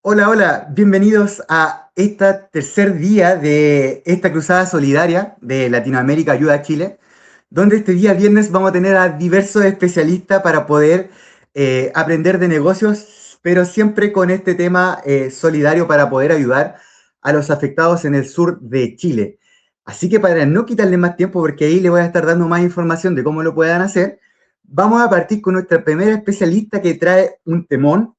Hola, hola, bienvenidos a este tercer día de esta cruzada solidaria de Latinoamérica Ayuda a Chile, donde este día viernes vamos a tener a diversos especialistas para poder aprender de negocios, pero siempre con este tema solidario para poder ayudar a los afectados en el sur de Chile. Así que para no quitarle más tiempo, porque ahí le voy a estar dando más información de cómo lo puedan hacer, vamos a partir con nuestra primera especialista que trae un temón,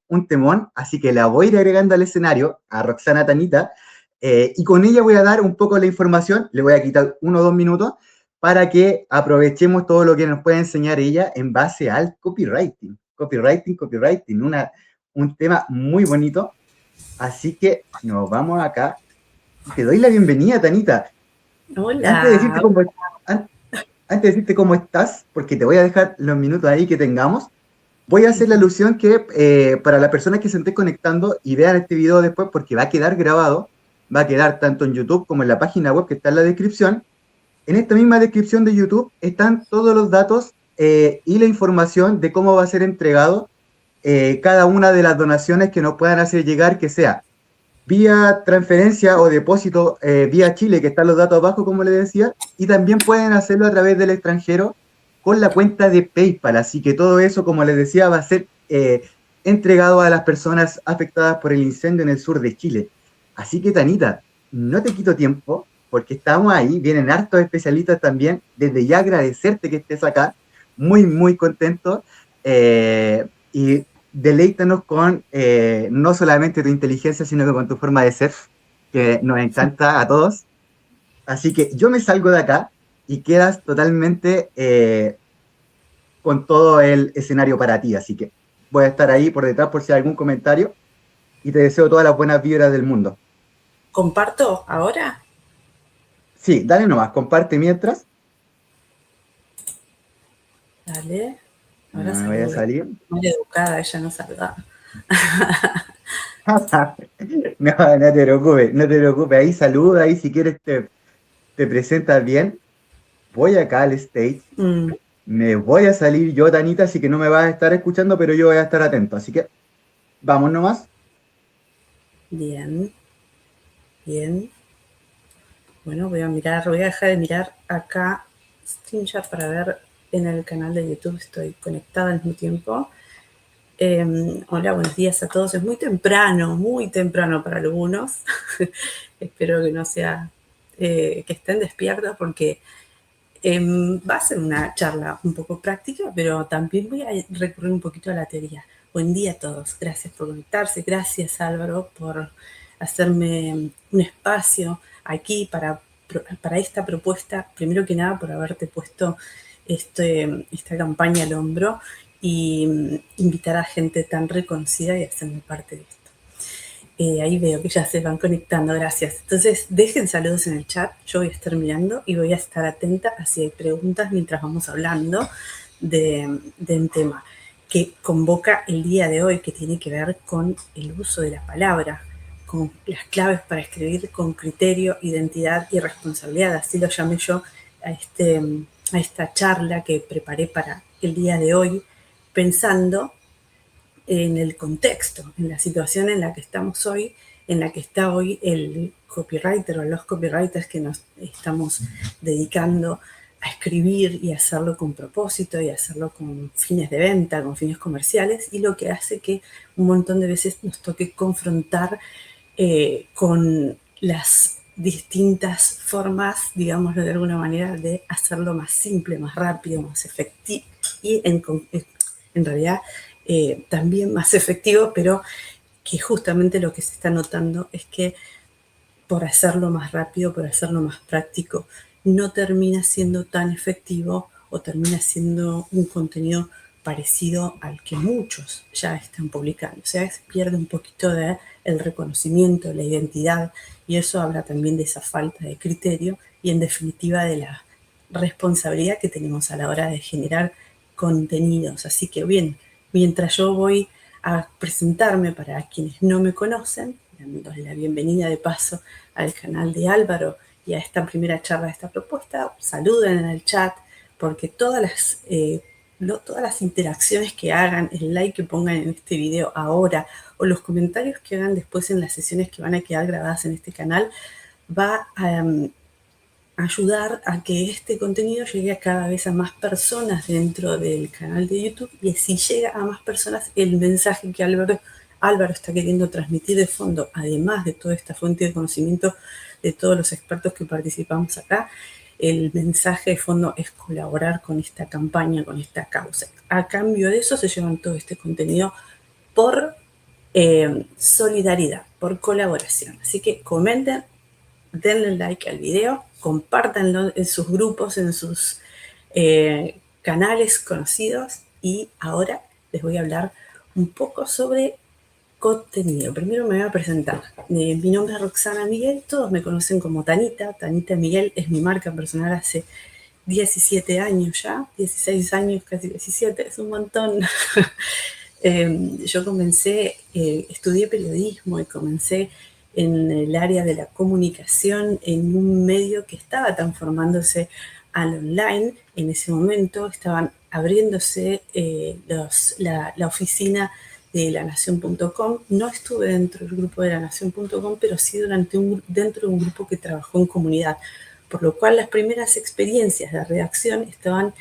así que la voy a ir agregando al escenario, a Roxana Tanita, y con ella voy a dar un poco la información, le voy a quitar 1 o 2 minutos, para que aprovechemos todo lo que nos puede enseñar ella en base al copywriting. Copywriting, un tema muy bonito, así que nos vamos acá. Te doy la bienvenida, Tanita. Antes de decirte Hola. cómo, an- antes de decirte cómo estás, porque te voy a dejar los minutos ahí que tengamos, voy a hacer la alusión que para las personas que se estén conectando y vean este video después, porque va a quedar grabado, va a quedar tanto en YouTube como en la página web que está en la descripción. En esta misma descripción de YouTube están todos los datos y la información de cómo va a ser entregado cada una de las donaciones que nos puedan hacer llegar, que sea vía transferencia o depósito vía Chile, que están los datos abajo, como les decía, y también pueden hacerlo a través del extranjero con la cuenta de PayPal. Así que todo eso, como les decía, va a ser entregado a las personas afectadas por el incendio en el sur de Chile. Así que, Tanita, no te quito tiempo, porque estamos ahí, vienen hartos especialistas también. Desde ya agradecerte que estés acá, muy, muy contento. Y deleítanos con no solamente tu inteligencia, sino que con tu forma de ser, que nos encanta a todos. Así que yo me salgo de acá y quedas totalmente con todo el escenario para ti. Así que voy a estar ahí por detrás por si hay algún comentario y te deseo todas las buenas vibras del mundo. ¿Comparto ahora? Sí, dale nomás, comparte mientras. Dale. Ahora Me voy a salude. salir. Mal educada, ella no saluda. No, no te preocupes, no te preocupes. Ahí saluda, ahí si quieres te presentas bien. Voy acá al stage. Mm, Me voy a salir yo, Tanita, así que no me vas a estar escuchando, pero yo voy a estar atento. Así que vamos nomás. bien, bien. Bueno, voy a dejar de mirar acá StreamYard para ver en el canal de YouTube. Estoy conectada al mismo tiempo. Hola, buenos días a todos. Es muy temprano para algunos. Espero que no sea, que estén despiertos porque va a ser una charla un poco práctica, pero también voy a recurrir un poquito a la teoría. Buen día a todos. Gracias por conectarse. Gracias, Álvaro, por hacerme un espacio aquí para esta propuesta. Primero que nada, por haberte puesto esta campaña al hombro y invitar a gente tan reconocida y hacerme parte de esto. Ahí veo que ya se van conectando, gracias. Entonces, dejen saludos en el chat, yo voy a estar mirando y voy a estar atenta a si hay preguntas mientras vamos hablando de un tema que convoca el día de hoy, que tiene que ver con el uso de la palabra, con las claves para escribir con criterio, identidad y responsabilidad. Así lo llamé yo a, a esta charla que preparé para el día de hoy, pensando en el contexto, en la situación en la que estamos hoy, en la que está hoy el copywriter o los copywriters que nos estamos dedicando a escribir y hacerlo con propósito y hacerlo con fines de venta, con fines comerciales, y lo que hace que un montón de veces nos toque confrontar con las distintas formas, digámoslo de alguna manera, de hacerlo más simple, más rápido, más efectivo y en realidad también más efectivo, pero que justamente lo que se está notando es que por hacerlo más rápido, por hacerlo más práctico, no termina siendo tan efectivo o termina siendo un contenido parecido al que muchos ya están publicando. O sea, se pierde un poquito de el reconocimiento, la identidad, y eso habla también de esa falta de criterio y en definitiva de la responsabilidad que tenemos a la hora de generar contenidos. Así que bien, mientras yo voy a presentarme para quienes no me conocen, dándoles la bienvenida de paso al canal de Álvaro y a esta primera charla de esta propuesta, saluden en el chat, porque todas todas las interacciones que hagan, el like que pongan en este video ahora o los comentarios que hagan después en las sesiones que van a quedar grabadas en este canal, va a ayudar a que este contenido llegue a cada vez a más personas dentro del canal de YouTube, y si llega a más personas, el mensaje que Álvaro está queriendo transmitir de fondo, además de toda esta fuente de conocimiento de todos los expertos que participamos acá, el mensaje de fondo es colaborar con esta campaña, con esta causa. A cambio de eso se llevan todo este contenido por solidaridad, por colaboración. Así que comenten, denle like al video, compártanlo en sus grupos, en sus canales conocidos, y ahora les voy a hablar un poco sobre contenido. Primero me voy a presentar. Mi nombre es Roxana Miguel, todos me conocen como Tanita. Tanita Miguel es mi marca personal hace 17 años ya, 16 años, casi 17, es un montón. Yo estudié periodismo y comencé en el área de la comunicación en un medio que estaba transformándose al online. En ese momento estaban abriéndose la oficina de lanación.com. No estuve dentro del grupo de lanación.com, pero sí dentro de un grupo que trabajó en comunidad, por lo cual las primeras experiencias de redacción estaban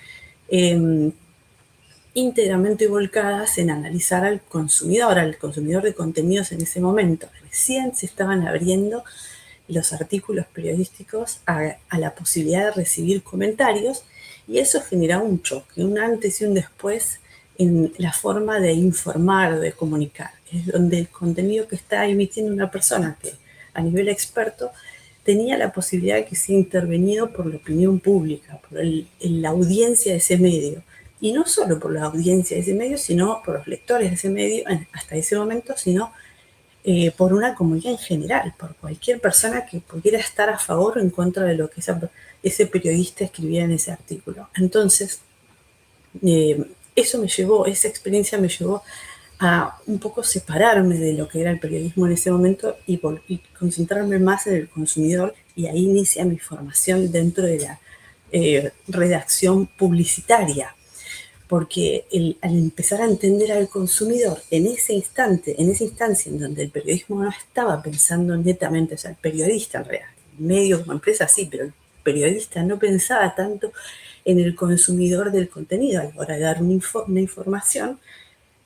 íntegramente volcadas en analizar al consumidor de contenidos en ese momento. Recién se estaban abriendo los artículos periodísticos a la posibilidad de recibir comentarios, y eso generaba un choque, un antes y un después en la forma de informar, de comunicar. Es donde el contenido que está emitiendo una persona que a nivel experto tenía la posibilidad de que sea intervenido por la opinión pública, por la audiencia de ese medio. Y no solo por la audiencia de ese medio, sino por los lectores de ese medio hasta ese momento, sino por una comunidad en general, por cualquier persona que pudiera estar a favor o en contra de lo que ese periodista escribía en ese artículo. Entonces, esa experiencia me llevó a un poco separarme de lo que era el periodismo en ese momento y concentrarme más en el consumidor, y ahí inicia mi formación dentro de la redacción publicitaria. Porque al empezar a entender al consumidor en esa instancia en donde el periodismo no estaba pensando netamente, o sea, el periodista en realidad, medio como empresa sí, pero el periodista no pensaba tanto en el consumidor del contenido a la hora de dar una información.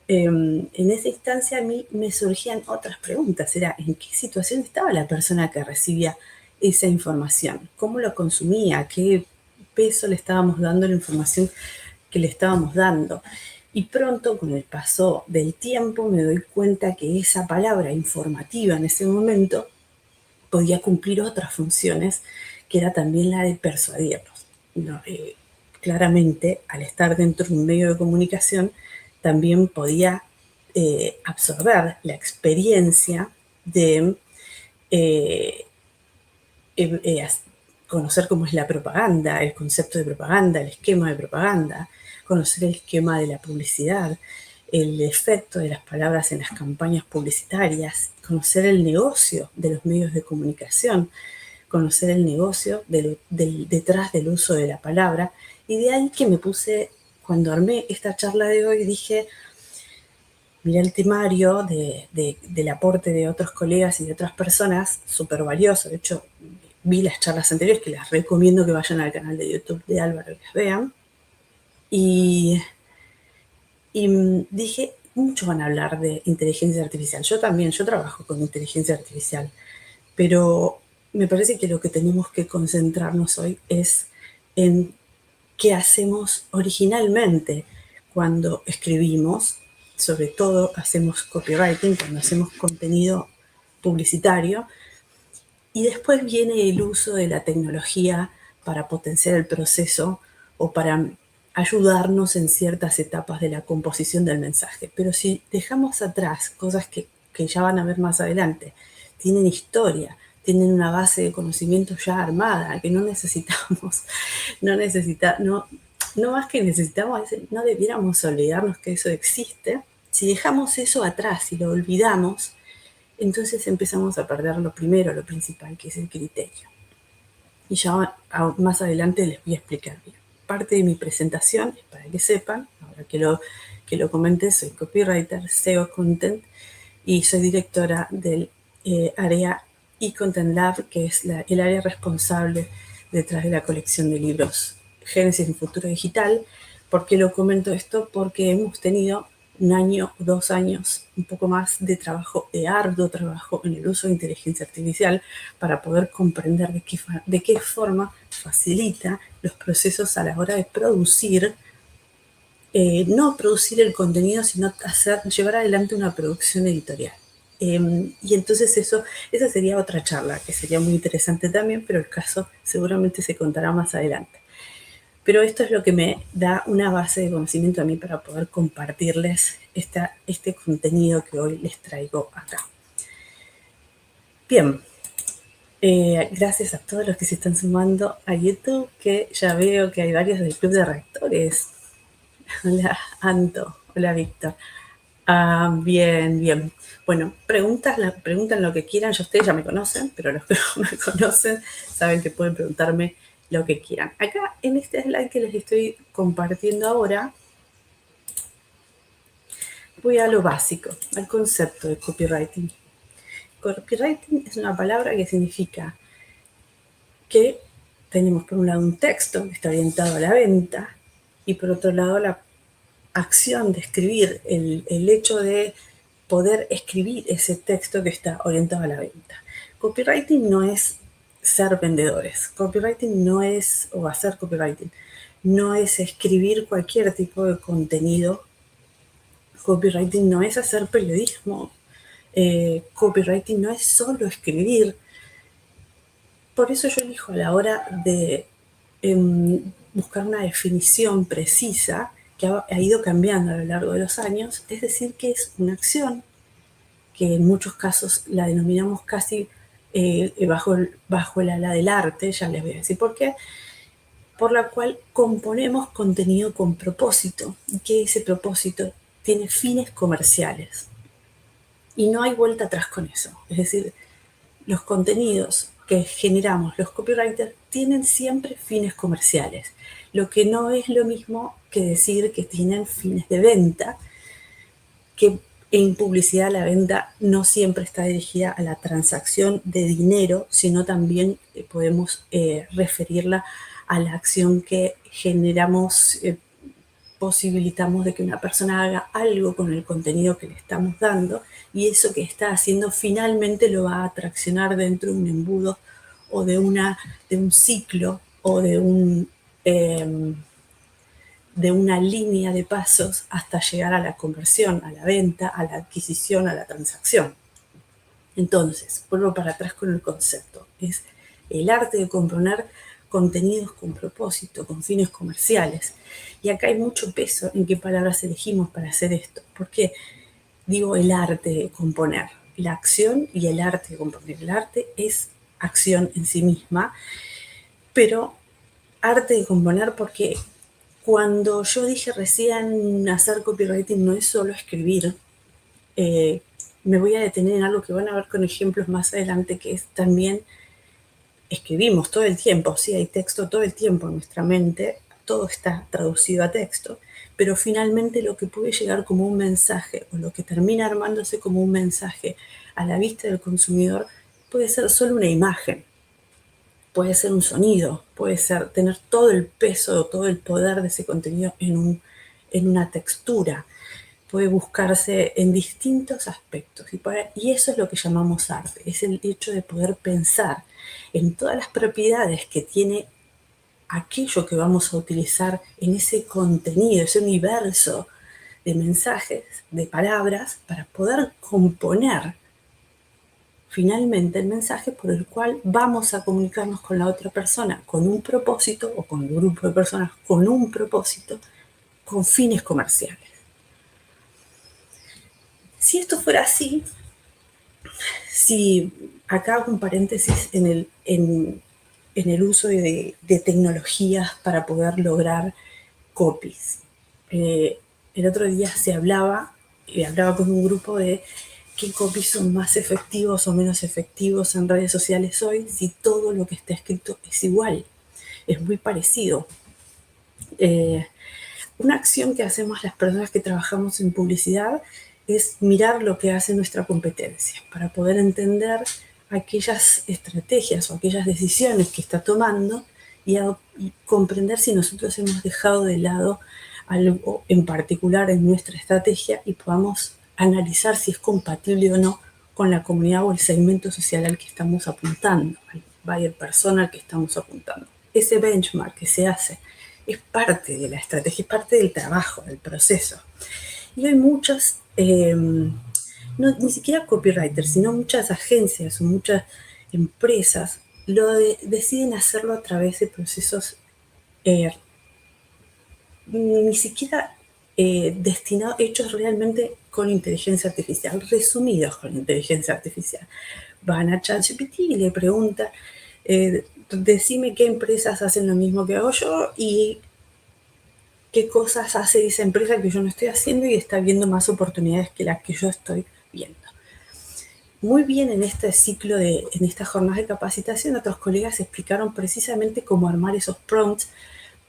En esa instancia a mí me surgían otras preguntas. Era en qué situación estaba la persona que recibía esa información, cómo lo consumía, qué peso le estábamos dando a la información que le estábamos dando. Y pronto, con el paso del tiempo, me doy cuenta que esa palabra informativa en ese momento podía cumplir otras funciones, que era también la de persuadirnos. Claramente, al estar dentro de un medio de comunicación, también podía absorber la experiencia de conocer cómo es la propaganda, el concepto de propaganda, el esquema de propaganda, conocer el esquema de la publicidad, el efecto de las palabras en las campañas publicitarias, conocer el negocio de los medios de comunicación, conocer el negocio detrás del uso de la palabra. Y de ahí que me puse, cuando armé esta charla de hoy, dije, miré el temario del aporte de otros colegas y de otras personas, súper valioso. De hecho, vi las charlas anteriores, que les recomiendo que vayan al canal de YouTube de Álvaro y las vean. Y dije, muchos van a hablar de inteligencia artificial. Yo también, yo trabajo con inteligencia artificial, pero me parece que lo que tenemos que concentrarnos hoy es en qué hacemos originalmente cuando escribimos. Sobre todo hacemos copywriting, cuando hacemos contenido publicitario, y después viene el uso de la tecnología para potenciar el proceso o para ayudarnos en ciertas etapas de la composición del mensaje. Pero si dejamos atrás cosas que ya van a ver más adelante, tienen historia, tienen una base de conocimiento ya armada, que no necesitamos, no más que necesitamos, no debiéramos olvidarnos que eso existe. Si dejamos eso atrás y lo olvidamos, entonces empezamos a perder lo primero, lo principal, que es el criterio. Y ya más adelante les voy a explicar bien. parte de mi presentación, para que sepan, ahora que lo comenté, soy copywriter, SEO Content y soy directora del área eContent Lab, que es el área responsable detrás de la colección de libros Génesis en Futuro Digital. ¿Por qué lo comento esto? Porque hemos tenido un año, 2 años, un poco más de trabajo, de arduo trabajo en el uso de inteligencia artificial para poder comprender de qué forma facilita los procesos a la hora de producir, no producir el contenido, sino llevar adelante una producción editorial. Y entonces esa sería otra charla, que sería muy interesante también, pero el caso seguramente se contará más adelante. Pero esto es lo que me da una base de conocimiento a mí para poder compartirles este contenido que hoy les traigo acá. Bien, gracias a todos los que se están sumando a YouTube, que ya veo que hay varios del Club de Rectores. Hola, Anto. Hola, Víctor. Bien, bien. Bueno, preguntan lo que quieran. Ustedes ya me conocen, pero los que no me conocen saben que pueden preguntarme lo que quieran. Acá en este slide que les estoy compartiendo ahora, voy a lo básico, al concepto de copywriting. Copywriting es una palabra que significa que tenemos por un lado un texto que está orientado a la venta y por otro lado la acción de escribir, el hecho de poder escribir ese texto que está orientado a la venta. Copywriting no es ser vendedores. Copywriting no es, o hacer copywriting, no es escribir cualquier tipo de contenido. Copywriting no es hacer periodismo. Copywriting no es solo escribir. Por eso yo elijo a la hora de buscar una definición precisa que ha ido cambiando a lo largo de los años, es decir, que es una acción que en muchos casos la denominamos casi bajo el ala del arte, ya les voy a decir por qué, por la cual componemos contenido con propósito, y que ese propósito tiene fines comerciales. Y no hay vuelta atrás con eso. Es decir, los contenidos que generamos los copywriters tienen siempre fines comerciales, lo que no es lo mismo que decir que tienen fines de venta, que en publicidad la venta no siempre está dirigida a la transacción de dinero, sino también podemos referirla a la acción que generamos, posibilitamos de que una persona haga algo con el contenido que le estamos dando y eso que está haciendo finalmente lo va a traccionar dentro de un embudo o de un ciclo o de una línea de pasos hasta llegar a la conversión, a la venta, a la adquisición, a la transacción. Entonces, vuelvo para atrás con el concepto. Es el arte de componer contenidos con propósito, con fines comerciales. Y acá hay mucho peso en qué palabras elegimos para hacer esto. ¿Por qué digo el arte de componer? La acción y el arte de componer. El arte es acción en sí misma, pero arte de componer porque cuando yo dije recién hacer copywriting no es solo escribir, me voy a detener en algo que van a ver con ejemplos más adelante, que es también escribimos todo el tiempo, sí, hay texto todo el tiempo en nuestra mente, todo está traducido a texto, pero finalmente lo que puede llegar como un mensaje o lo que termina armándose como un mensaje a la vista del consumidor puede ser solo una imagen, puede ser un sonido, puede ser tener todo el peso o todo el poder de ese contenido en una textura, puede buscarse en distintos aspectos y eso es lo que llamamos arte, es el hecho de poder pensar en todas las propiedades que tiene aquello que vamos a utilizar en ese contenido, ese universo de mensajes, de palabras, para poder componer finalmente el mensaje por el cual vamos a comunicarnos con la otra persona con un propósito o con un grupo de personas con un propósito, con fines comerciales. Si esto fuera así, si acá hago un paréntesis en el uso de tecnologías para poder lograr copies. El otro día hablaba con un grupo de qué copies son más efectivos o menos efectivos en redes sociales hoy si todo lo que está escrito es igual, es muy parecido. Una acción que hacemos las personas que trabajamos en publicidad es mirar lo que hace nuestra competencia para poder entender aquellas estrategias o aquellas decisiones que está tomando y comprender si nosotros hemos dejado de lado algo en particular en nuestra estrategia y podamos analizar si es compatible o no con la comunidad o el segmento social al que estamos apuntando, al buyer persona al que estamos apuntando. Ese benchmark que se hace es parte de la estrategia, es parte del trabajo, del proceso. Y hay muchas, ni siquiera copywriters, sino muchas agencias o muchas empresas deciden hacerlo a través de procesos ni siquiera destinados, hechos realmente con inteligencia artificial, resumidos con inteligencia artificial. Van a ChatGPT y le preguntan, decime qué empresas hacen lo mismo que hago yo y qué cosas hace esa empresa que yo no estoy haciendo y está viendo más oportunidades que las que yo estoy viendo. Muy bien en este ciclo, en estas jornadas de capacitación, otros colegas explicaron precisamente cómo armar esos prompts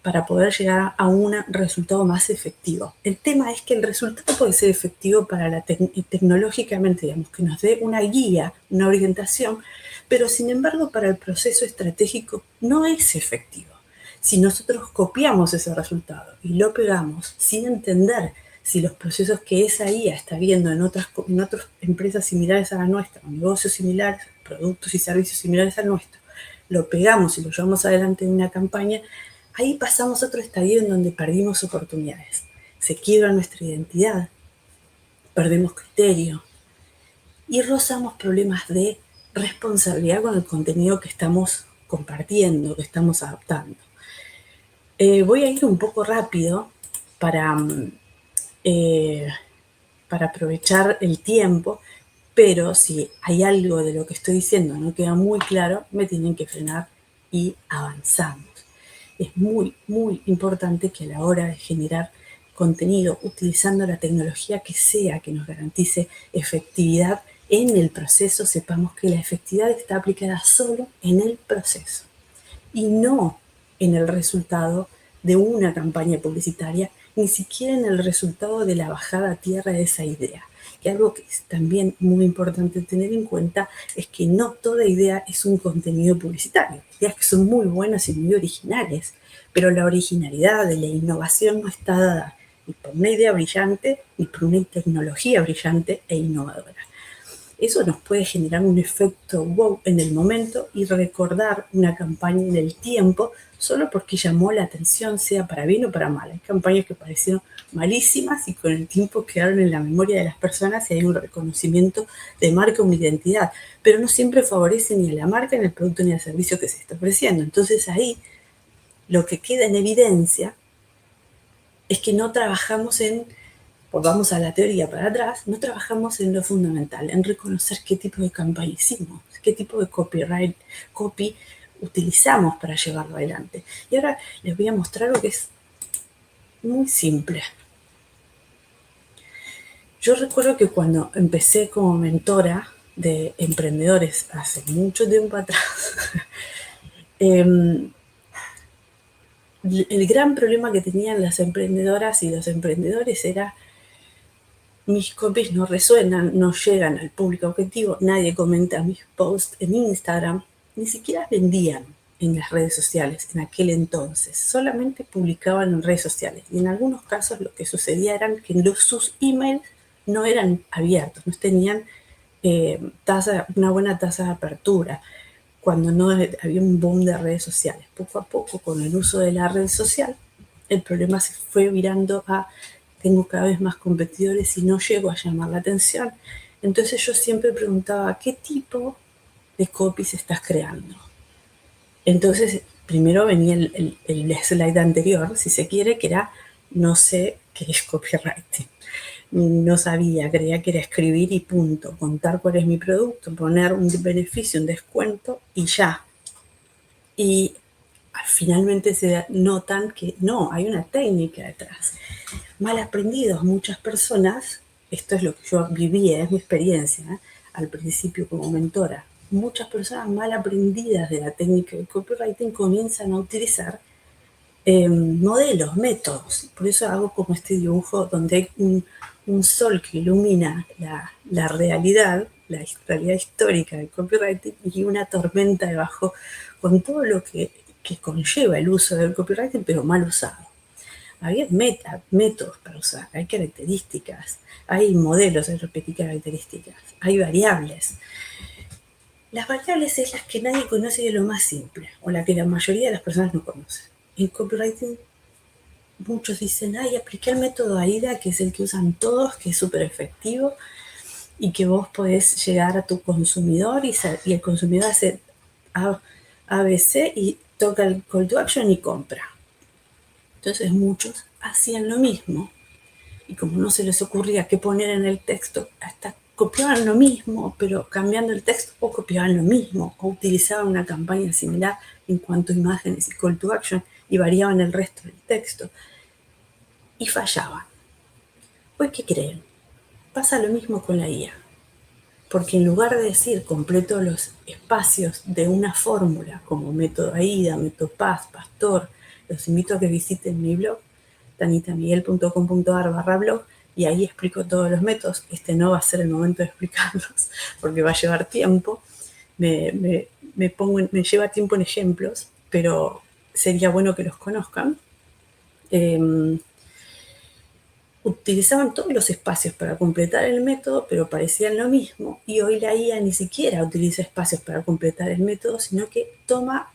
para poder llegar a un resultado más efectivo. El tema es que el resultado puede ser efectivo para tecnológicamente, digamos, que nos dé una guía, una orientación, pero sin embargo para el proceso estratégico no es efectivo. Si nosotros copiamos ese resultado y lo pegamos sin entender si los procesos que esa IA está viendo en otras empresas similares a la nuestra, negocios similares, productos y servicios similares al nuestro, lo pegamos y lo llevamos adelante en una campaña, ahí pasamos a otro estadio en donde perdimos oportunidades. Se quiebra nuestra identidad, perdemos criterio y rozamos problemas de responsabilidad con el contenido que estamos compartiendo, que estamos adaptando. Voy a ir un poco rápido para aprovechar el tiempo, pero si hay algo de lo que estoy diciendo no queda muy claro, me tienen que frenar y avanzamos. Es muy, muy importante que a la hora de generar contenido utilizando la tecnología que sea que nos garantice efectividad en el proceso, sepamos que la efectividad está aplicada solo en el proceso y no en el resultado de una campaña publicitaria, ni siquiera en el resultado de la bajada a tierra de esa idea. Y algo que es también muy importante tener en cuenta es que no toda idea es un contenido publicitario. Ideas que son muy buenas y muy originales, pero la originalidad de la innovación no está dada ni por una idea brillante ni por una tecnología brillante e innovadora. Eso nos puede generar un efecto wow en el momento y recordar una campaña en el tiempo solo porque llamó la atención, sea para bien o para mal. Hay campañas que parecieron malísimas y con el tiempo quedaron en la memoria de las personas y hay un reconocimiento de marca o una identidad, pero no siempre favorece ni a la marca, ni al producto, ni al servicio que se está ofreciendo. Entonces ahí lo que queda en evidencia es que no trabajamos pues vamos a la teoría para atrás, no trabajamos en lo fundamental, en reconocer qué tipo de campaña hicimos, qué tipo de copy utilizamos para llevarlo adelante. Y ahora les voy a mostrar algo que es muy simple. Yo recuerdo que cuando empecé como mentora de emprendedores hace mucho tiempo atrás, el gran problema que tenían las emprendedoras y los emprendedores era: mis copies no resuenan, no llegan al público objetivo, nadie comenta mis posts en Instagram, ni siquiera vendían en las redes sociales en aquel entonces, solamente publicaban en redes sociales. Y en algunos casos lo que sucedía era que sus emails no eran abiertos, no tenían una buena tasa de apertura, cuando no había un boom de redes sociales. Poco a poco, con el uso de la red social, el problema se fue virando a: tengo cada vez más competidores y no llego a llamar la atención. Entonces yo siempre preguntaba: ¿qué tipo de copies estás creando? Entonces primero venía el slide anterior, si se quiere, que era: no sé qué es copywriting. No sabía, creía que era escribir y punto, contar cuál es mi producto, poner un beneficio, un descuento y ya. Y finalmente se notan que no, hay una técnica detrás. Mal aprendidos, muchas personas, esto es lo que yo viví, es mi experiencia, al principio como mentora, muchas personas mal aprendidas de la técnica de copywriting comienzan a utilizar modelos, métodos. Por eso hago como este dibujo donde hay un sol que ilumina la realidad, la realidad histórica del copywriting, y una tormenta debajo con todo lo que conlleva el uso del copywriting, pero mal usado. Había métodos para usar, hay características, hay modelos, hay repetir características, hay variables. Las variables es las que nadie conoce de lo más simple, o la que la mayoría de las personas no conocen. En copywriting muchos dicen, ay, apliqué el método AIDA, que es el que usan todos, que es súper efectivo, y que vos podés llegar a tu consumidor y el consumidor hace ABC y toca el call to action y compra. Entonces muchos hacían lo mismo, y como no se les ocurría qué poner en el texto, hasta copiaban lo mismo, pero cambiando el texto, o copiaban lo mismo, o utilizaban una campaña similar en cuanto a imágenes y call to action, y variaban el resto del texto, y fallaban. Pues, ¿qué creen? Pasa lo mismo con la IA, porque en lugar de decir completo los espacios de una fórmula, como método AIDA, método PAS, Pastor, los invito a que visiten mi blog, tanitamiguel.com.ar/blog, y ahí explico todos los métodos. Este no va a ser el momento de explicarlos, porque va a llevar tiempo. Me lleva tiempo en ejemplos, pero sería bueno que los conozcan. Utilizaban todos los espacios para completar el método, pero parecían lo mismo, y hoy la IA ni siquiera utiliza espacios para completar el método, sino que toma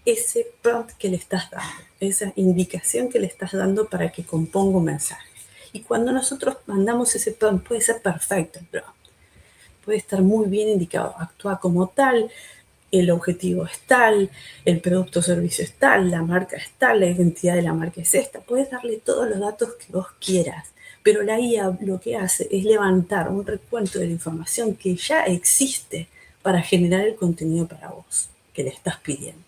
ese prompt que le estás dando, esa indicación que le estás dando para que componga un mensaje. Y cuando nosotros mandamos ese prompt, puede ser perfecto el prompt, puede estar muy bien indicado, actúa como tal, el objetivo es tal, el producto o servicio es tal, la marca es tal, la identidad de la marca es esta. Puedes darle todos los datos que vos quieras, pero la IA lo que hace es levantar un recuento de la información que ya existe para generar el contenido para vos, que le estás pidiendo.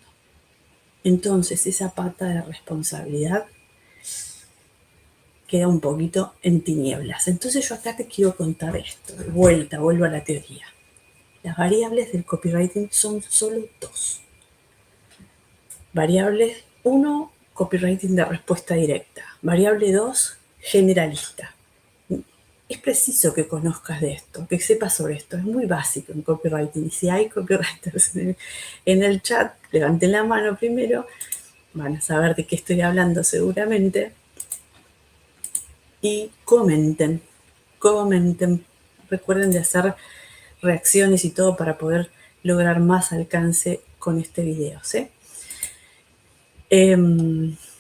Entonces esa pata de responsabilidad queda un poquito en tinieblas. Entonces yo acá te quiero contar esto, de vuelta, vuelvo a la teoría. Las variables del copywriting son solo dos. Variable 1, copywriting de respuesta directa. Variable 2, generalista. Es preciso que conozcas de esto, que sepas sobre esto. Es muy básico en copywriting. Y si hay copywriters en el chat, levanten la mano primero. Van a saber de qué estoy hablando seguramente. Y comenten. Recuerden de hacer reacciones y todo para poder lograr más alcance con este video, ¿sí?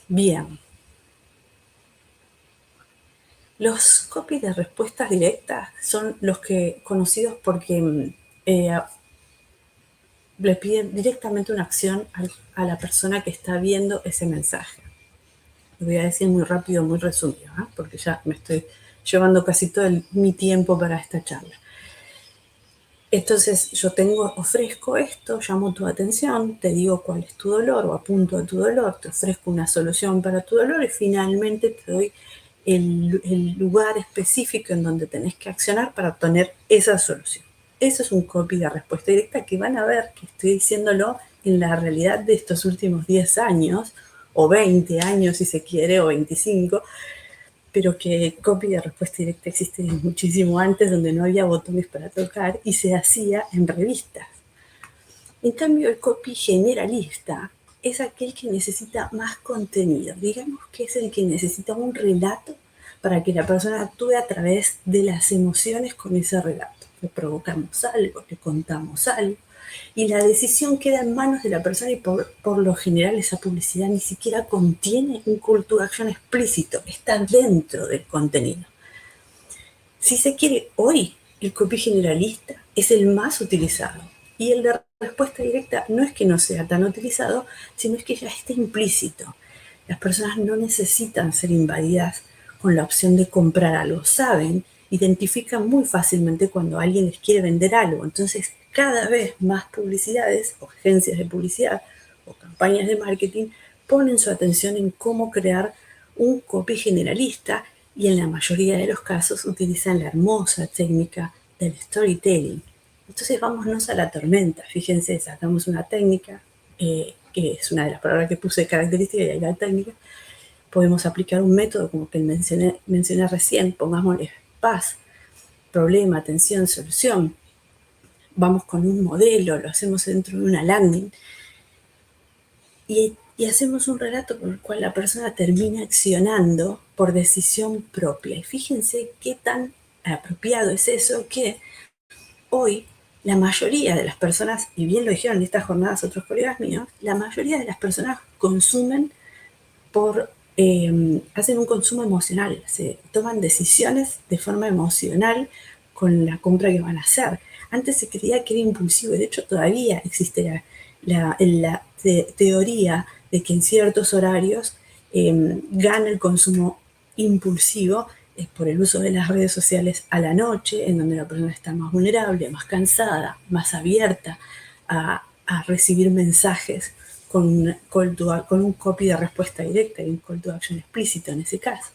Bien. Los copies de respuestas directas son los que conocidos porque le piden directamente una acción a la persona que está viendo ese mensaje. Lo voy a decir muy rápido, muy resumido, porque ya me estoy llevando casi todo mi tiempo para esta charla. Entonces yo ofrezco esto, llamo tu atención, te digo cuál es tu dolor o apunto a tu dolor, te ofrezco una solución para tu dolor y finalmente te doy el lugar específico en donde tenés que accionar para obtener esa solución. Eso es un copy de respuesta directa que van a ver que estoy diciéndolo en la realidad de estos últimos 10 años, o 20 años si se quiere, o 25, pero que copy de respuesta directa existe muchísimo antes, donde no había botones para tocar y se hacía en revistas. En cambio, el copy generalista es aquel que necesita más contenido. Digamos que es el que necesita un relato para que la persona actúe a través de las emociones con ese relato. Le provocamos algo, le contamos algo, y la decisión queda en manos de la persona, y por lo general esa publicidad ni siquiera contiene un call to action explícito, está dentro del contenido. Si se quiere, hoy el copy generalista es el más utilizado, y el de respuesta directa no es que no sea tan utilizado, sino es que ya está implícito. Las personas no necesitan ser invadidas con la opción de comprar algo, saben, identifican muy fácilmente cuando alguien les quiere vender algo. Entonces, cada vez más publicidades o agencias de publicidad o campañas de marketing ponen su atención en cómo crear un copy generalista, y en la mayoría de los casos utilizan la hermosa técnica del storytelling. Entonces vámonos a la tormenta. Fíjense, sacamos una técnica que es una de las palabras que puse de característica y ahí la técnica, podemos aplicar un método como que mencioné recién, pongámosle paz, problema, atención, solución. Vamos con un modelo, lo hacemos dentro de una landing y hacemos un relato por el cual la persona termina accionando por decisión propia. Y fíjense qué tan apropiado es eso que hoy la mayoría de las personas, y bien lo dijeron en estas jornadas otros colegas míos, la mayoría de las personas consumen hacen un consumo emocional, se toman decisiones de forma emocional con la compra que van a hacer. Antes se creía que era impulsivo, y de hecho todavía existe la teoría de que en ciertos horarios gana el consumo impulsivo por el uso de las redes sociales a la noche, en donde la persona está más vulnerable, más cansada, más abierta a recibir mensajes con un copy de respuesta directa y un call to action explícito en ese caso.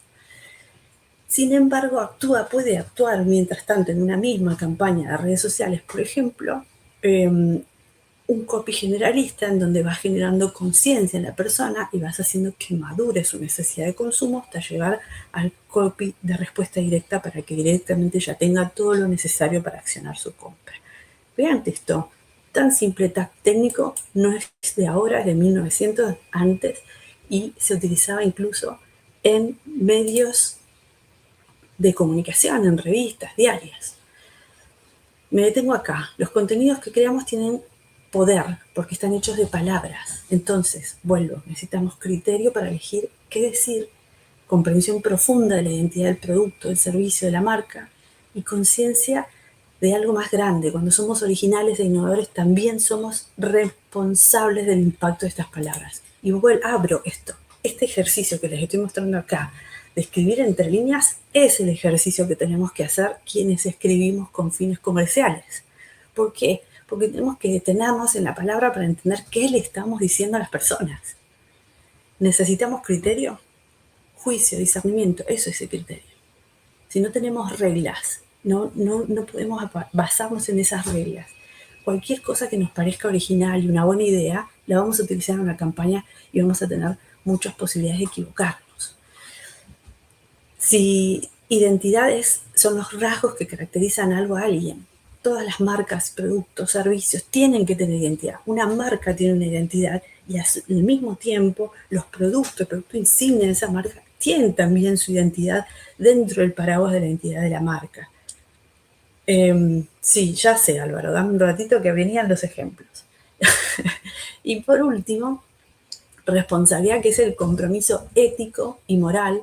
Sin embargo, puede actuar mientras tanto en una misma campaña de redes sociales, por ejemplo, un copy generalista en donde vas generando conciencia en la persona y vas haciendo que madure su necesidad de consumo hasta llegar al copy de respuesta directa para que directamente ya tenga todo lo necesario para accionar su compra. Vean esto, tan simple, tan técnico, no es de ahora, es de 1900 antes, y se utilizaba incluso en medios de comunicación, en revistas, diarias. Me detengo acá. Los contenidos que creamos tienen poder porque están hechos de palabras. Entonces, vuelvo, necesitamos criterio para elegir qué decir, comprensión profunda de la identidad del producto, del servicio, de la marca y conciencia de algo más grande. Cuando somos originales e innovadores también somos responsables del impacto de estas palabras. Y abro este ejercicio que les estoy mostrando acá, de escribir entre líneas, es el ejercicio que tenemos que hacer quienes escribimos con fines comerciales. ¿Por qué? Porque tenemos que detenernos en la palabra para entender qué le estamos diciendo a las personas. ¿Necesitamos criterio? Juicio, discernimiento, eso es el criterio. Si no tenemos reglas, no podemos basarnos en esas reglas. Cualquier cosa que nos parezca original y una buena idea, la vamos a utilizar en una campaña y vamos a tener muchas posibilidades de equivocarnos. Si identidades son los rasgos que caracterizan algo a alguien, todas las marcas, productos, servicios tienen que tener identidad. Una marca tiene una identidad y al mismo tiempo los productos, el producto insignia de esa marca tienen también su identidad dentro del paraguas de la identidad de la marca. Sí, ya sé, Álvaro, dame un ratito que venían los ejemplos. Y por último, responsabilidad, que es el compromiso ético y moral,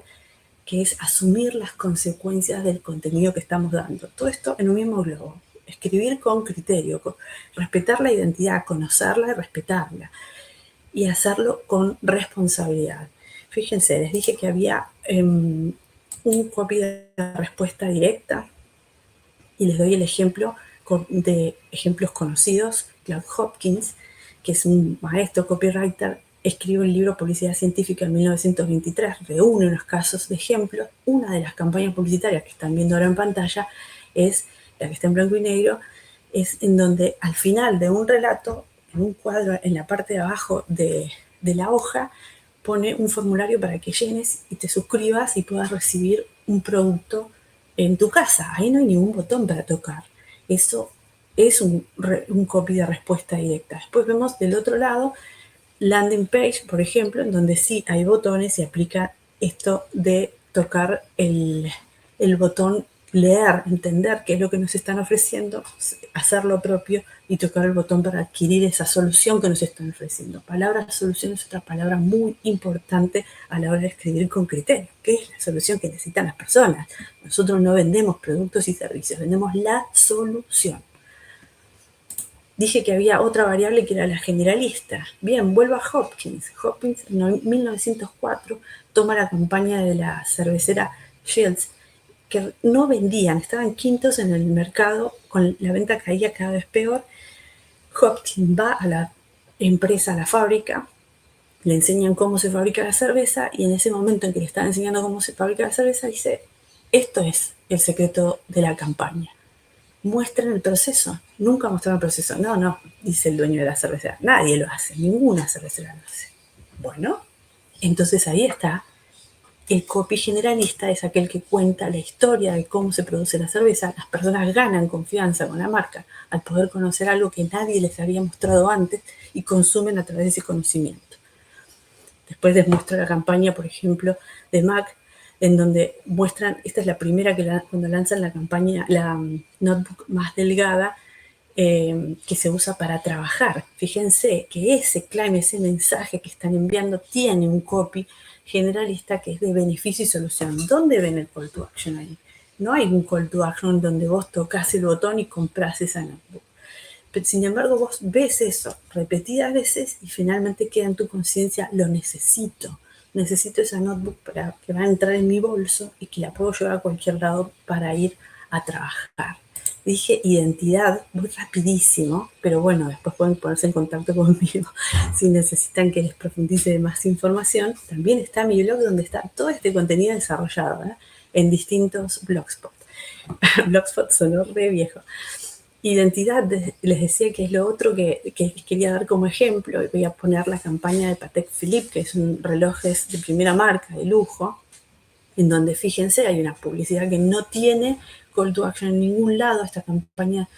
que es asumir las consecuencias del contenido que estamos dando. Todo esto en un mismo globo. Escribir con criterio, respetar la identidad, conocerla y respetarla. Y hacerlo con responsabilidad. Fíjense, les dije que había un copy de respuesta directa y les doy el ejemplo de ejemplos conocidos. Claude Hopkins, que es un maestro copywriter, escribe un libro Publicidad Científica en 1923, reúne unos casos de ejemplos. Una de las campañas publicitarias que están viendo ahora en pantalla es la que está en blanco y negro, es en donde al final de un relato, en un cuadro en la parte de abajo de la hoja, pone un formulario para que llenes y te suscribas y puedas recibir un producto en tu casa. Ahí no hay ningún botón para tocar. Eso es un copy de respuesta directa. Después vemos del otro lado landing page, por ejemplo, en donde sí hay botones y aplica esto de tocar el botón leer, entender qué es lo que nos están ofreciendo, hacer lo propio y tocar el botón para adquirir esa solución que nos están ofreciendo. Palabra solución es otra palabra muy importante a la hora de escribir con criterio, que es la solución que necesitan las personas. Nosotros no vendemos productos y servicios, vendemos la solución. Dije que había otra variable que era la generalista. Bien, vuelvo a Hopkins. Hopkins en 1904 toma la campaña de la cervecera Shields, que no vendían, estaban quintos en el mercado, con la venta caía cada vez peor. Hopkins va a la empresa, a la fábrica, le enseñan cómo se fabrica la cerveza y en ese momento en que le están enseñando cómo se fabrica la cerveza dice, esto es el secreto de la campaña. muestran el proceso. Nunca mostraron el proceso. No, no, dice el dueño de la cervecera. Nadie lo hace, ninguna cervecera lo hace. Bueno, entonces ahí está. El copy generalista es aquel que cuenta la historia de cómo se produce la cerveza. Las personas ganan confianza con la marca al poder conocer algo que nadie les había mostrado antes y consumen a través de ese conocimiento. Después les muestro la campaña, por ejemplo, de Mac, en donde muestran, esta es la primera cuando lanzan la campaña, la notebook más delgada, que se usa para trabajar. Fíjense que ese claim, ese mensaje que están enviando, tiene un copy generalista que es de beneficio y solución. ¿Dónde ven el call to action ahí? No hay un call to action donde vos tocas el botón y compras esa notebook. Pero, sin embargo, vos ves eso repetidas veces y finalmente queda en tu conciencia, lo necesito. Necesito esa notebook para que va a entrar en mi bolso y que la puedo llevar a cualquier lado para ir a trabajar. Dije identidad muy rapidísimo, pero bueno, después pueden ponerse en contacto conmigo si necesitan que les profundice más información. También está mi blog donde está todo este contenido desarrollado, en distintos blogspot. Blogspot sonó re viejo. Identidad, les decía que es lo otro que quería dar como ejemplo. Voy a poner la campaña de Patek Philippe, que es un reloj de primera marca, de lujo, en donde, fíjense, hay una publicidad que no tiene call to action en ningún lado. Esta campaña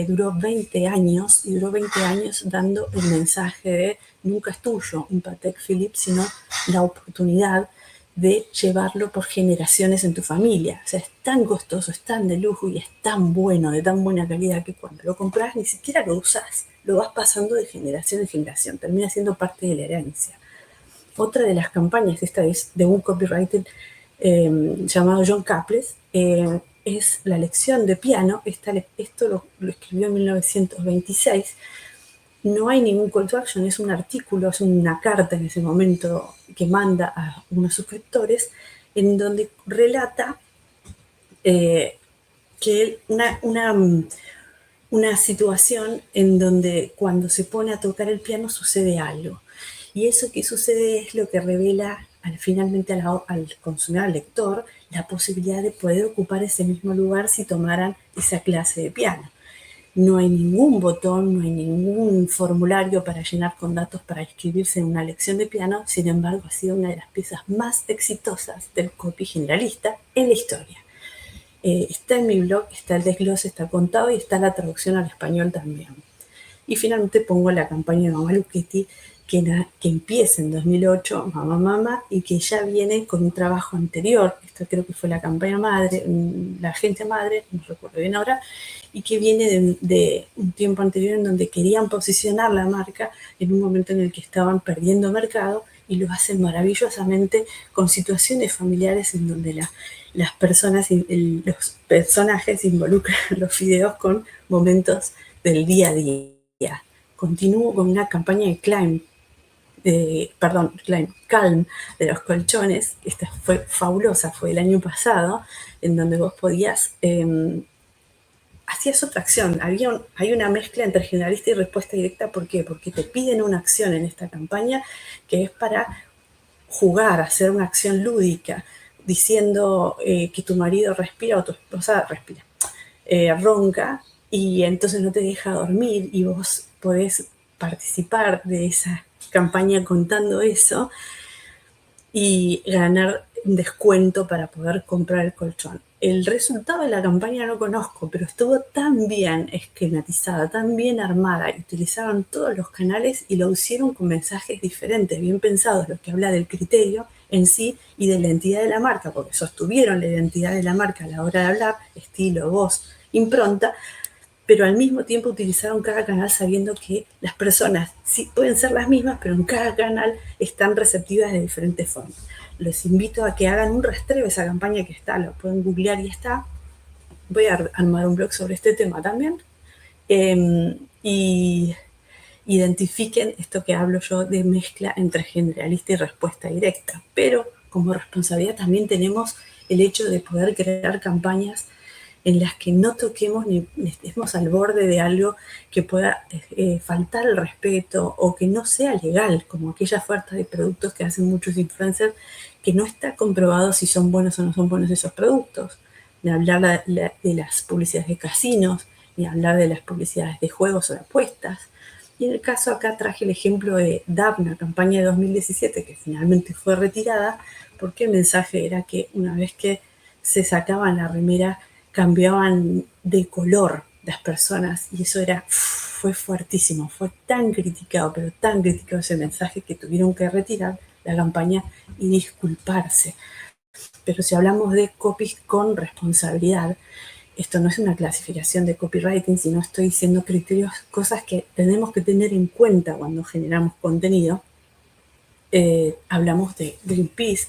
duró 20 años, y duró 20 años dando el mensaje de nunca es tuyo un Patek Philippe, sino la oportunidad de llevarlo por generaciones en tu familia. O sea, es tan costoso, es tan de lujo y es tan bueno, de tan buena calidad, que cuando lo compras ni siquiera lo usas, lo vas pasando de generación en generación, termina siendo parte de la herencia. Otra de las campañas, esta es de un copywriter llamado John Caples, es la lección de piano. Esto lo escribió en 1926. No hay ningún call to action, es un artículo, es una carta en ese momento que manda a unos suscriptores, en donde relata que una situación en donde cuando se pone a tocar el piano sucede algo. Y eso que sucede es lo que revela finalmente al consumidor, al lector, la posibilidad de poder ocupar ese mismo lugar si tomaran esa clase de piano. No hay ningún botón, no hay ningún formulario para llenar con datos para inscribirse en una lección de piano. Sin embargo, ha sido una de las piezas más exitosas del copy generalista en la historia. Está en mi blog, está el desglose, está contado y está la traducción al español también. Y finalmente pongo la campaña de Mamá Luchetti, que empieza en 2008, Mamá, y que ya viene con un trabajo anterior. Esta creo que fue la campaña madre, la agencia madre, no recuerdo bien ahora, y que viene de un tiempo anterior en donde querían posicionar la marca en un momento en el que estaban perdiendo mercado, y lo hacen maravillosamente con situaciones familiares en donde las personas, los personajes involucran los videos con momentos del día a día. Continúo con una campaña de Calm, de los colchones. Esta fue fabulosa, fue el año pasado, en donde vos podías, hacías otra acción. Hay una mezcla entre generalista y respuesta directa. ¿Por qué? Porque te piden una acción en esta campaña que es para jugar, hacer una acción lúdica, diciendo que tu marido respira o tu esposa respira, ronca, y entonces no te deja dormir, y vos podés participar de esa campaña contando eso y ganar un descuento para poder comprar el colchón. El resultado de la campaña no conozco, pero estuvo tan bien esquematizada, tan bien armada, y utilizaron todos los canales y lo hicieron con mensajes diferentes, bien pensados, lo que habla del criterio en sí y de la identidad de la marca, porque sostuvieron la identidad de la marca a la hora de hablar, estilo, voz, impronta, pero al mismo tiempo utilizaron cada canal sabiendo que las personas sí pueden ser las mismas, pero en cada canal están receptivas de diferentes formas. Les invito a que hagan un rastreo de esa campaña que está, lo pueden googlear y está. Voy a armar un blog sobre este tema también. Y identifiquen esto que hablo yo de mezcla entre generalista y respuesta directa. Pero como responsabilidad también tenemos el hecho de poder crear campañas en las que no toquemos ni estemos al borde de algo que pueda faltar el respeto o que no sea legal, como aquella oferta de productos que hacen muchos influencers, que no está comprobado si son buenos o no son buenos esos productos. ni hablar de las publicidades de casinos, ni hablar de las publicidades de juegos o de apuestas. Y en el caso acá traje el ejemplo de DAP, una campaña de 2017 que finalmente fue retirada, porque el mensaje era que una vez que se sacaban la remera, cambiaban de color las personas, y eso fue fuertísimo, fue tan criticado, pero tan criticado ese mensaje, que tuvieron que retirar la campaña y disculparse. Pero si hablamos de copies con responsabilidad, esto no es una clasificación de copywriting, sino estoy diciendo criterios, cosas que tenemos que tener en cuenta cuando generamos contenido. Hablamos de Greenpeace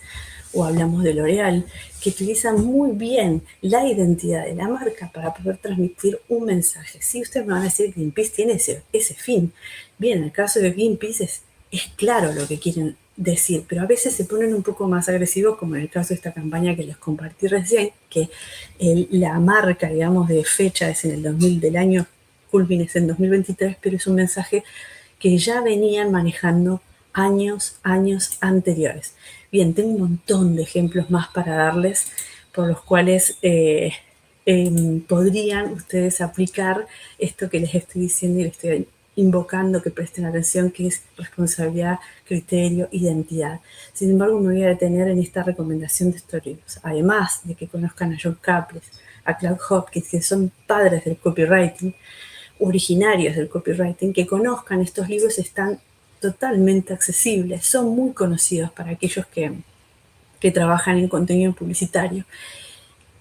o hablamos de L'Oréal, que utilizan muy bien la identidad de la marca para poder transmitir un mensaje. Sí, ustedes me van a decir que Greenpeace tiene ese fin. Bien, en el caso de Greenpeace es claro lo que quieren decir, pero a veces se ponen un poco más agresivos, como en el caso de esta campaña que les compartí recién, que la marca, digamos, de fecha es en el 2000 del año, culmine es en 2023, pero es un mensaje que ya venían manejando años anteriores. Bien, tengo un montón de ejemplos más para darles, por los cuales podrían ustedes aplicar esto que les estoy diciendo y les estoy invocando que presten atención, que es responsabilidad, criterio, identidad. Sin embargo, me voy a detener en esta recomendación de estos libros. Además de que conozcan a John Caples, a Claude Hopkins, que son padres del copywriting, originarios del copywriting, que conozcan estos libros, están totalmente accesibles, son muy conocidos para aquellos que trabajan en contenido publicitario.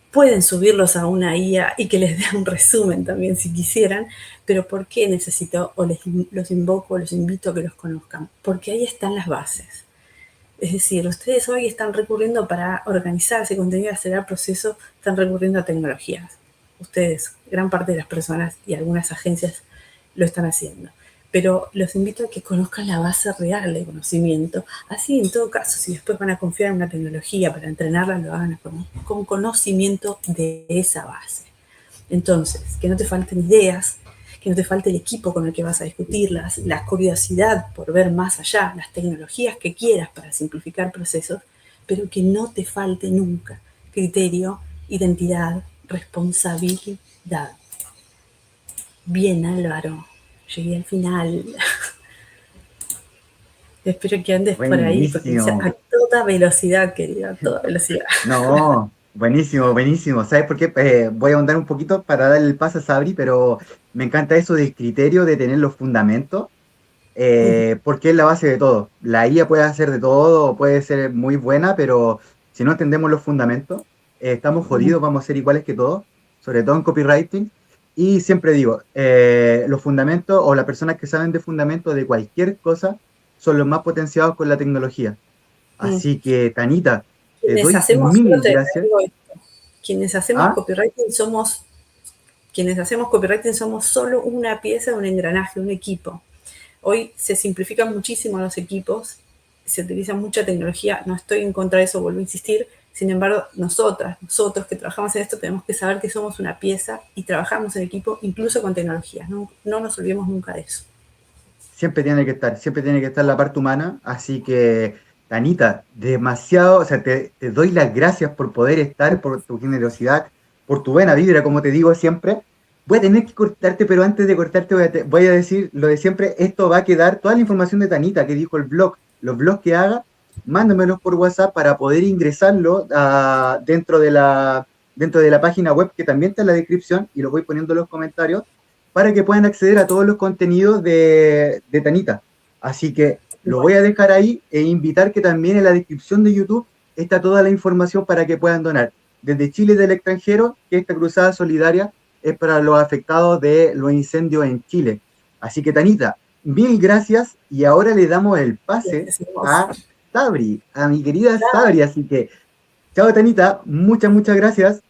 Pueden subirlos a una IA y que les dé un resumen también si quisieran, pero ¿por qué necesito o los invoco, los invito a que los conozcan? Porque ahí están las bases. Es decir, ustedes hoy están recurriendo para organizar ese contenido, acelerar el proceso, están recurriendo a tecnologías. Ustedes, gran parte de las personas y algunas agencias lo están haciendo. Pero los invito a que conozcan la base real de conocimiento. Así, en todo caso, si después van a confiar en una tecnología para entrenarla, lo hagan con conocimiento de esa base. Entonces, que no te falten ideas, que no te falte el equipo con el que vas a discutirlas, la curiosidad por ver más allá, las tecnologías que quieras para simplificar procesos, pero que no te falte nunca criterio, identidad, responsabilidad. Bien, Álvaro, llegué al final. Espero que andes por ahí, porque a toda velocidad, querida, a toda velocidad. No, buenísimo, buenísimo. ¿Sabes por qué? Voy a ahondar un poquito para darle el paso a Sabri, pero me encanta eso del criterio de tener los fundamentos, porque es la base de todo. La IA puede hacer de todo, puede ser muy buena, pero si no entendemos los fundamentos, estamos jodidos, vamos a ser iguales que todos, sobre todo en copywriting. Y siempre digo, los fundamentos o las personas que saben de fundamentos de cualquier cosa son los más potenciados con la tecnología. Así que, Tanita, te Quienes doy hacemos, mil gracias. quienes hacemos copywriting somos solo una pieza de un engranaje, un equipo. Hoy se simplifican muchísimo los equipos, se utiliza mucha tecnología, no estoy en contra de eso, vuelvo a insistir. Sin embargo, nosotros que trabajamos en esto, tenemos que saber que somos una pieza y trabajamos en equipo, incluso con tecnologías. No nos olvidemos nunca de eso. Siempre tiene que estar la parte humana, así que, Tanita, demasiado, o sea, te doy las gracias por poder estar, por tu generosidad, por tu buena vibra, como te digo siempre. Voy a tener que cortarte, pero antes de cortarte voy a decir lo de siempre, esto va a quedar, toda la información de Tanita que dijo el blog, los blogs que haga, mándamelos por WhatsApp para poder ingresarlo dentro de la página web, que también está en la descripción, y lo voy poniendo en los comentarios, para que puedan acceder a todos los contenidos de Tanita. Así que lo voy a dejar ahí e invitar que también en la descripción de YouTube está toda la información para que puedan donar. Desde Chile y del extranjero, que esta cruzada solidaria es para los afectados de los incendios en Chile. Así que, Tanita, mil gracias, y ahora le damos el pase a Sabri, a mi querida Sabri. Así que, chao, Tanita, muchas gracias.